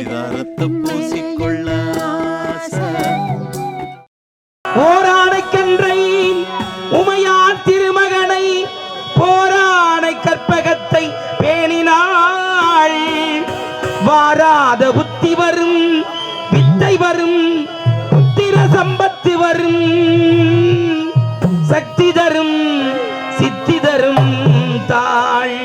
பரிதாரத்தை பூசிக்கொள்ள ஓராணைக்கன்றை உமையான் திருமகனை போராணை கற்பகத்தை பேணினாள். வாராத புத்தி வரும், வித்தை வரும், புத்திர சம்பத்து வரும், சக்தி தரும், சித்தி தரும் தாள்.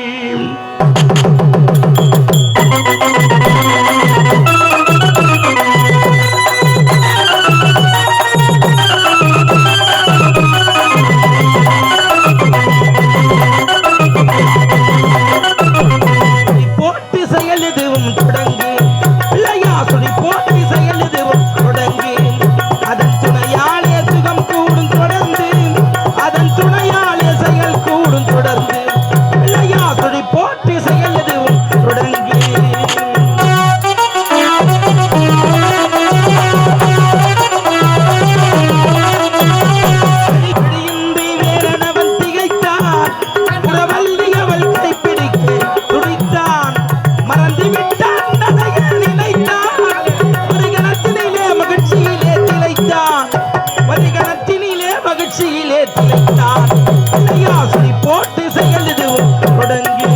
போட்டு செயல் எதுவும் தொடங்கி பிள்ளையா சொல்லி போட்டு செயல் எதுவும் தொடங்கி அதன் துணையாலே சுகம் கூடும் தொடர்ந்து, அதன் துணையாலே செயல் கூடும் தொடர்ந்து, பிள்ளையா சொல்லி போட்டு செயல் எதுவும் தொடங்கி வேறனவன் திகைத்தான், புறவல்லி அவள் கைப்பிடிக்க துடித்தான், மறந்து விட்டான் நடைகள் நினைத்தான், வருகணத்தினிலே மகிழ்ச்சியிலே திளைத்தான், வருகணத்தினிலே மகிழ்ச்சியிலே திளைத்தான். சொல்லி போட்டு செயல் எதுவும் தொடங்கி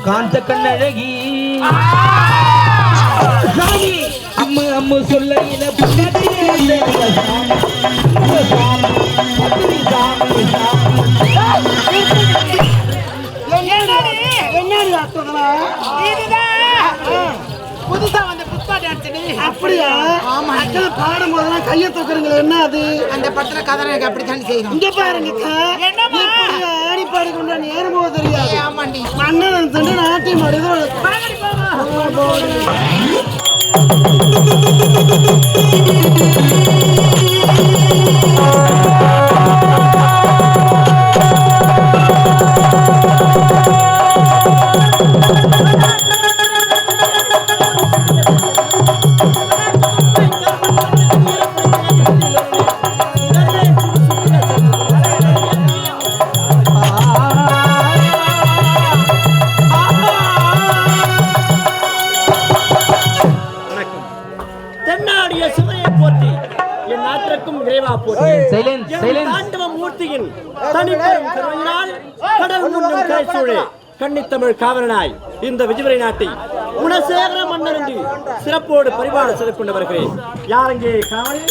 காந்த கண்ணழகி சாமி அம்மு அம்மு சொல்லையில புதுசா வந்த புஷ்பா டான்ஸ் அப்படியா? ஆமா மக்கள் பாடும் போதெல்லாம் கையை தூக்குறீங்களே, என்ன அது? அந்த படத்துல கதை எனக்கு அப்படித்தான் செய்யணும். இங்க பாருங்க, என்னம்மா? ஆடி பாடி கொண்டா நேரமோ தெரியாது. ஆமாண்டி மன்னன் தண்டு நாட்டியம் ஆடுது. கன்னித்தமிழ் காவலனாய் இந்த விஜயபுரி நாட்டை குணசேகர மன்னர் என்று சிறப்போடு பரிபாட செய்து கொண்டு வருகிறேன். யாரங்கே காவல்?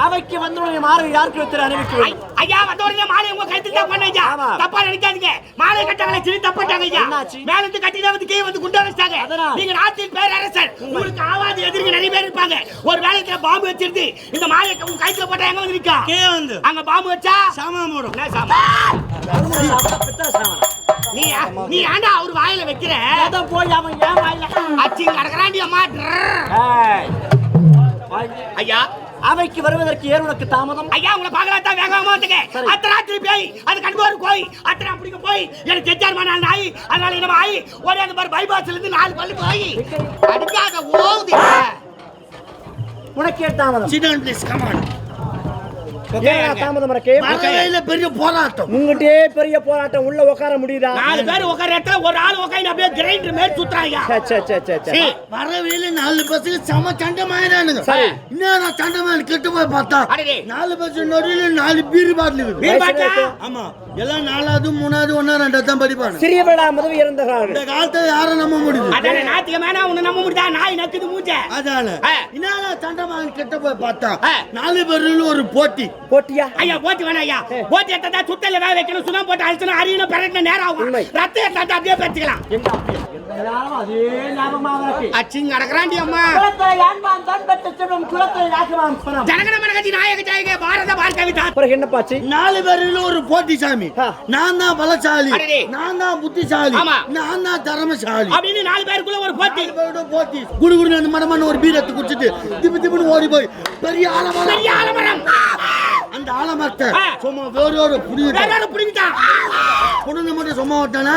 அவைக்கு வந்தவங்க மாலை யாருக்கு அறிவிக்கிறேன். ஐயா வந்தவங்க மாலை உங்க கழுத்துல தான் பண்ணையா. தப்பா நினைக்காதீங்க. மாலை கட்டங்கள சிரி தப்பட்டாங்க ஐயா. மேல இருந்து கட்டில வந்து கீழ வந்து குண்டா வச்சாங்க. நீங்க நாட்டின் பேரரசர். உங்களுக்கு ஆவாது எதிரிங்க நிறைய பேர் இருப்பாங்க. ஒரு வேளையில பாம்பு வச்சிருந்து இந்த மாலை உங்க கழுத்துல போட்டா எங்க வந்து நிக்கா? கீழ வந்து. அங்க பாம்பு வச்சா சாமா போடும். என்ன சாமா? நீ ஆண்டா அவர் வாயில வைக்கிற. அத போய் அவன் ஏன் வாயில அச்சி நடக்கறாண்டி அம்மா. ஐயா அவைக்கு வருவதற்கு ஏன் உனக்கு தாமதம்? ஐயா உங்களை பார்க்கலாம் தான் வேகமா வந்துங்க. அத்தனை ராத்திரி போய் அது கண்போர் போய் அத்தனை அப்படிங்க போய் எனக்கு தெரியாம நான் நாய் அதனால என்ன ஆயி ஒரே அந்த மாதிரி பைபாஸ்ல இருந்து 4 பல்லு போய் அடிக்காத ஓவுது. உனக்கு ஏன் தாமதம்? Sit down please, come on. தாமதம் இருக்கு. மலையில பெரிய போராட்டம். உங்ககிட்டே பெரிய போராட்டம் உள்ள உட்கார முடியுதா? 4 பேர் உட்கார இடத்துல ஒரு ஆள் உட்கார்ந்து அப்படியே கிரைண்டர் மேல சுத்துறாங்க. வரவேல 4 பஸ்ல சம சண்டமாயிரானுங்க. இன்னும் நான் சண்டமாயிர கிட்ட போய் பார்த்தா 4 பஸ் நடுவுல 4 பீர் பாட்டில் இருக்கு. Beer bottle? ஆமா. எல்லாம் 4வது 3வது 1 2 தான் படிப்பாங்க. சிறியவளா முதவி இறந்தவர்கள். இந்த காலத்துல யாரை நம்ப முடியுது? அதானே நாத்தியமானா உன்னை நம்ப முடியுதா? நாய் நக்குது மூஞ்ச. அதானே. இன்னும் சண்டமாயிர கிட்ட போய் பார்த்தா 4 பேர்ல ஒரு போட்டி. போட்டியா? ஐயா போட்டி வேணா ஐயா. போட்டி எடுத்தா சுத்தல வேக வைக்கணும், சுண்ணாம்பு போட்டு அழிச்சணும், அரியணும், பரட்டணும், நேரம் ஆகும். ரத்தம் எடுத்தா அப்படியே பேசிக்கலாம். அதே ஞாபகமா இருக்கு. அச்சிங் நடக்கறாண்டி அம்மா. குலத்தை யான்மான் தான் பெற்ற செல்வம் குலத்தை யாக்குமான் பணம். ஜனகணமன கட்சி நாயக ஜெயக பாரத பார்க்கவிதா. பிறகு என்ன பாச்சு? 4 பேர்ல ஒரு போட்டி சாமி. நான் தான் பலசாலி, நான் தான் புத்திசாலி, நான் தான் தரமசாலி அப்படின்னு 4 பேருக்குள்ள ஒரு போட்டி. போட்டி குடுகுடுன்னு அந்த மடமான ஒரு பீர் எடுத்து குடிச்சிட்டு திபு ஓடி போய் பெரிய ஆலமரம் அந்த ஆலமரத்தை சும்மா வேரோட புடிங்கிட்டான். புடுங்க மட்டும் சும்மா விட்டானா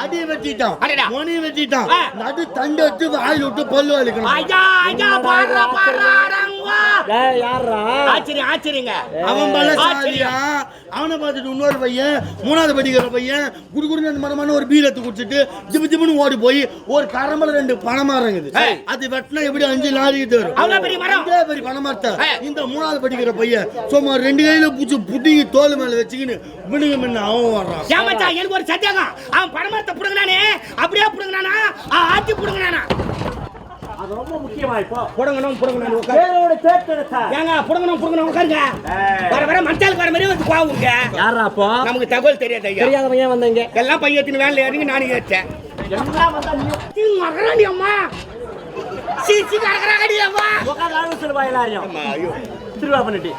அடி வெட்டிட்டான், மணி வெட்டிட்டான், நடு தண்டு வச்சு வாயில் விட்டு பல்லு வலிக்கணும். ஆச்சரியங்க. அவன் பலசாலியா. அவனை பார்த்துட்டு இன்னொரு பையன் 3வது படிக்கிற பையன் குடுகுடுன்னு அந்த மரமான ஒரு பீர் எடுத்து குடிச்சிட்டு திபுன்னு ஓடி போய் ஒரு கரம்பல 2 பனைமரம் இருக்குது. அது வெட்டினா எப்படி 5 லாரி தரும். பெரிய பனைமரத்தை இந்த 3வது படிக்கிற பையன் சும்மா 2 கையில பூச்சி புட்டிங்கி தோல் மேல வச்சுக்கின்னு விடுங்க முன்ன அவன் வர்றான். எனக்கு ஒரு சத்தியாகம். அவன் பனைமரத்தை புடுங்கினானே அப்படியே புடுங்கினானா ஆத்தி புடுங்கினானா? அது ரொம்ப முக்கியமா. இப்போ புடுங்கணும் பேரோட தேர்த்தெடுத்தா ஏங்க புடுங்கணும் உட்காருங்க. வர மச்சாலுக்கு வர மாதிரி வந்து பாவுங்க. யாரா அப்போ? நமக்கு தகவல் தெரியாது ஐயா. தெரியாதவங்க ஏன் வந்தீங்க? எல்லாம் பையத்தின் வேலையில இறங்கி நானே ஏற்றேன். எல்லாம் வந்தா நீ மகராண்டி அம்மா சீச்சி கரகராடி அம்மா உட்கார்ந்து ஆளு சொல்லுவா எல்லாரையும். ஐயோ திருவா பண்ணிட்டு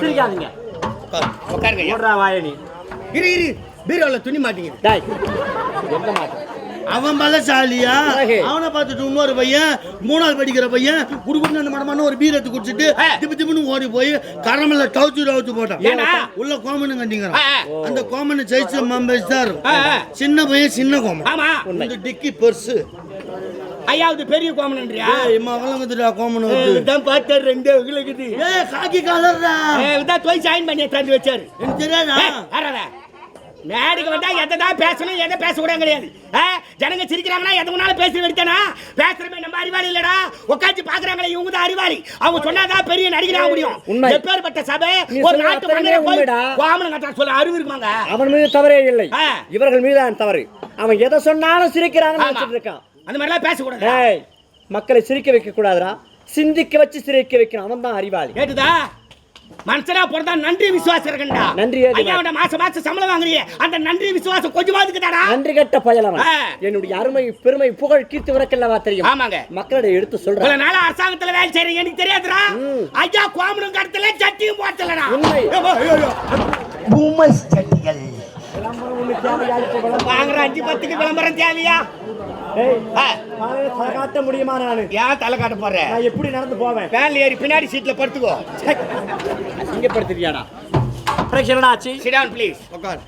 சிரிக்காதீங்க. உட்காருங்க. ஓடுறா வாயனி. இரு பீரோல துணி மாட்டீங்க. டேய் எந்த மாட்டேன். அவன் பலசாலியா. அவனை பார்த்துட்டு இன்னொரு பையன் 3வது படிக்கிற பையன் குடுகுடுன்னு அந்த மடமான ஒரு பீர் எடுத்து குடிச்சிட்டு திபுன்னு ஓடி போய் கரமல்ல டவுச்சு போட்டான். உள்ள கோமனு கண்டிங்கிறான். அந்த கோமனை ஜெயிச்சு மம்பேஸ் தான் இருக்கும். சின்ன பையன் சின்ன கோமன். இந்த டிக்கி பெருசு ஐயாவது பெரிய கோமனன்றியா இம்மா வளங்குதுடா கோமன் இதான் பார்த்தா ரெண்டு இருக்குது காக்கி கலர்டா இதான் போய் சைன் பண்ணி தந்து வச்சாரு எனக்கு தெரியாதா மேடைக்கு வந்தா எதான் பேசணும் எதை பேச கூட கிடையாது ஜனங்க சிரிக்கிறாங்கன்னா எதை முன்னாலும் பேசி வெடித்தானா பேசுறமே நம்ம அறிவாளி இல்லடா உட்காந்து பாக்குறாங்களே இவங்க தான் அறிவாளி அவங்க சொன்னாதான் பெரிய நடிகராக முடியும் எப்பேற்பட்ட சபை ஒரு நாட்டு மன்னரை போய் கோமனம் கட்ட சொல்ல அறிவு இருக்குமாங்க அவன் மீது தவறே இல்லை இவர்கள் மீதான் தவறு அவன் எதை சொன்னாலும் சிரிக்கிறாங்கன்னு நினைச்சிட்டு இருக்கான் அந்த மாதிரிலாம் பேசக்கூடாது மக்களை சிரிக்க வைக்க கூடாதுடா சிந்திக்க வச்சு சிரிக்க வைக்கணும் அவன் தான் அறிவாளி கேட்டுதா மனுஷனா போறதா நன்றி விசுவாசம் இருக்கண்டா நன்றி ஐயா மாசம் சம்பளம் வாங்குறியே அந்த நன்றி விசுவாசம் கொஞ்சமாவது இருக்குதாடா நன்றி கட்ட பயலவன் என்னுடைய அருமை பெருமை புகழ் கீர்த்தி உனக்கெல்லவா தெரியும் ஆமாங்க மக்களிடம் எடுத்து சொல்றேன் இவ்வளவு நாள் அரசாங்கத்துல வேலை செய்யறேன் எனக்கு தெரியாதுடா ஐயா கோமனம் கடத்தல சட்டியும் போட்டலடா உண்மை பூமஸ் சட்டிகள் வாங்குற 5-10க்கு விளம்பரம் தேவையா காட்ட முடியுமா நானு ஏன் தலை காட்ட போறேன் நான் எப்படி நடந்து போவேன் வேன்ல ஏறி பின்னாடி சீட்ல படுத்துக்கோ இங்க படுத்துறியாடா பிரச்சனை ஆச்சு சிட் டவுன் ப்ளீஸ் உட்கார்